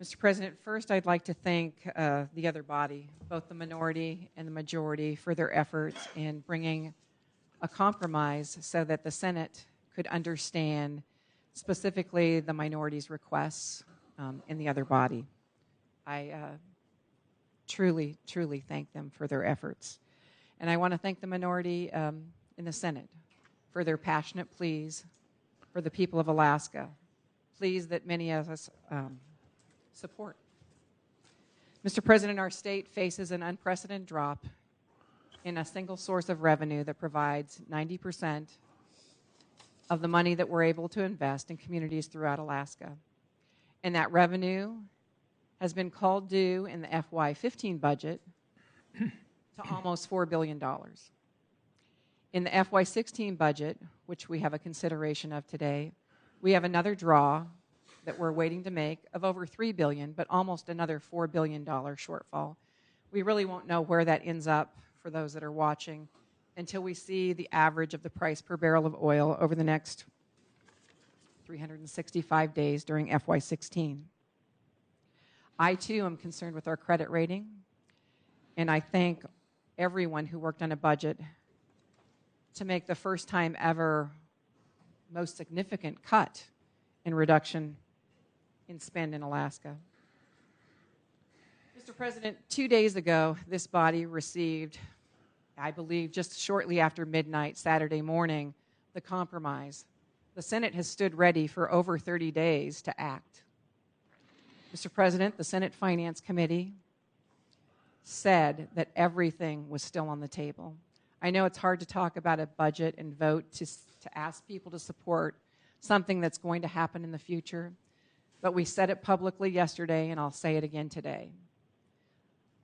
Mr. President, first I'd like to thank the other body, both the minority and the majority, for their efforts in bringing a compromise so that the Senate could understand specifically the minority's requests in the other body. I truly, truly thank them for their efforts. And I want to thank the minority in the Senate for their passionate pleas for the people of Alaska, pleas that many of us support. Mr. President, our state faces an unprecedented drop in a single source of revenue that provides 90% of the money that we're able to invest in communities throughout Alaska. And that revenue has been called due in the FY15 budget to almost $4 billion. In the FY16 budget, which we have a consideration of today, we have another draw that we're waiting to make of over $3 billion, but almost another $4 billion shortfall. We really won't know where that ends up for those that are watching until we see the average of the price per barrel of oil over the next 365 days during FY16. I, too, am concerned with our credit rating, and I thank everyone who worked on a budget to make the first time ever most significant cut in reduction in spend in Alaska. Mr. President, 2 days ago, this body received, I believe just shortly after midnight Saturday morning, the compromise. The Senate has stood ready for over 30 days to act. Mr. President, the Senate Finance Committee said that everything was still on the table. I know it's hard to talk about a budget and vote to ask people to support something that's going to happen in the future, but we said it publicly yesterday, and I'll say it again today.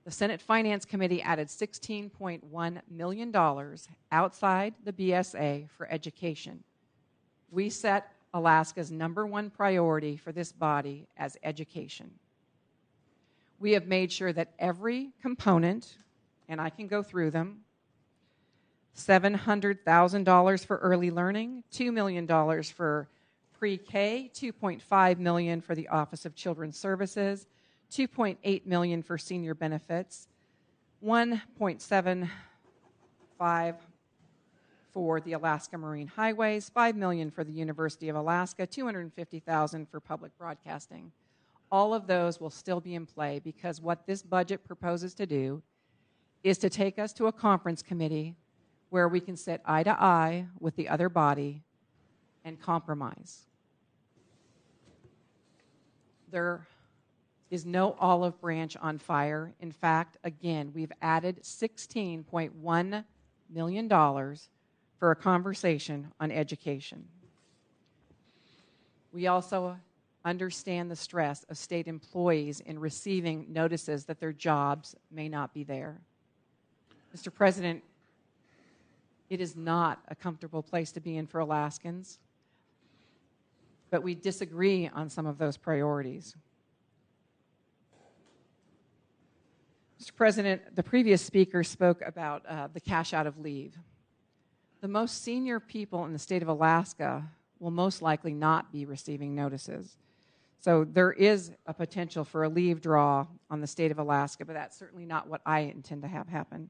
The Senate Finance Committee added $16.1 million outside the BSA for education. We set Alaska's #1 priority for this body as education. We have made sure that every component, and I can go through them, $700,000 for early learning, $2 million for pre-K, $2.5 million for the Office of Children's Services, $2.8 million for senior benefits, $1.75 for the Alaska Marine Highways, $5 million for the University of Alaska, $250,000 for public broadcasting. All of those will still be in play because what this budget proposes to do is to take us to a conference committee where we can sit eye to eye with the other body and compromise. There is no olive branch on fire. In fact, again, we've added $16.1 million for a conversation on education. We also understand the stress of state employees in receiving notices that their jobs may not be there. Mr. President, it is not a comfortable place to be in for Alaskans, but we disagree on some of those priorities. Mr. President, the previous speaker spoke about the cash out of leave. The most senior people in the state of Alaska will most likely not be receiving notices. So there is a potential for a leave draw on the state of Alaska, but that's certainly not what I intend to have happen.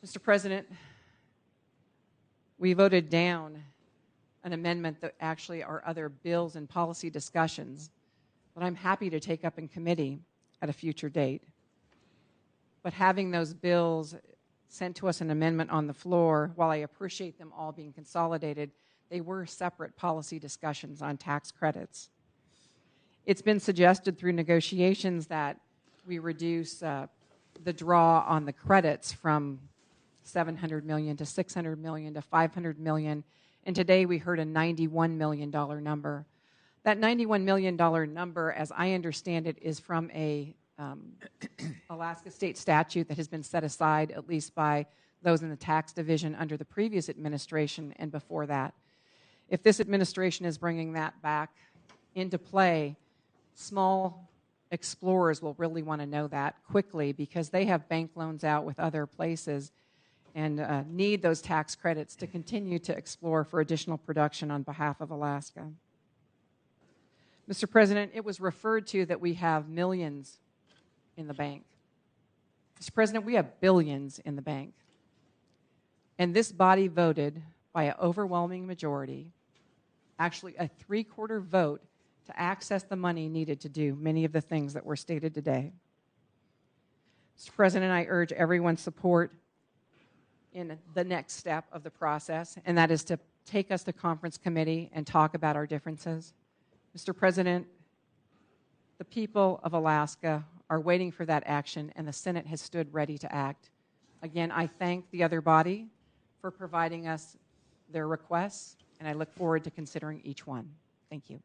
Mr. President, we voted down an amendment that actually are other bills and policy discussions that I'm happy to take up in committee at a future date. But having those bills sent to us an amendment on the floor, while I appreciate them all being consolidated, they were separate policy discussions on tax credits. It's been suggested through negotiations that we reduce the draw on the credits from $700 million to $600 million to $500 million, and today we heard a $91 million number. That $91 million number, as I understand it, is from a Alaska state statute that has been set aside, at least by those in the tax division under the previous administration and before that. If this administration is bringing that back into play, small explorers will really want to know that quickly because they have bank loans out with other places and need those tax credits to continue to explore for additional production on behalf of Alaska. Mr. President, it was referred to that we have millions in the bank. Mr. President, we have billions in the bank. And this body voted by an overwhelming majority, actually a three-quarter vote, to access the money needed to do many of the things that were stated today. Mr. President, I urge everyone's support in the next step of the process, and that is to take us to conference committee and talk about our differences. Mr. President, the people of Alaska are waiting for that action, and the Senate has stood ready to act. Again, I thank the other body for providing us their requests, and I look forward to considering each one. Thank you.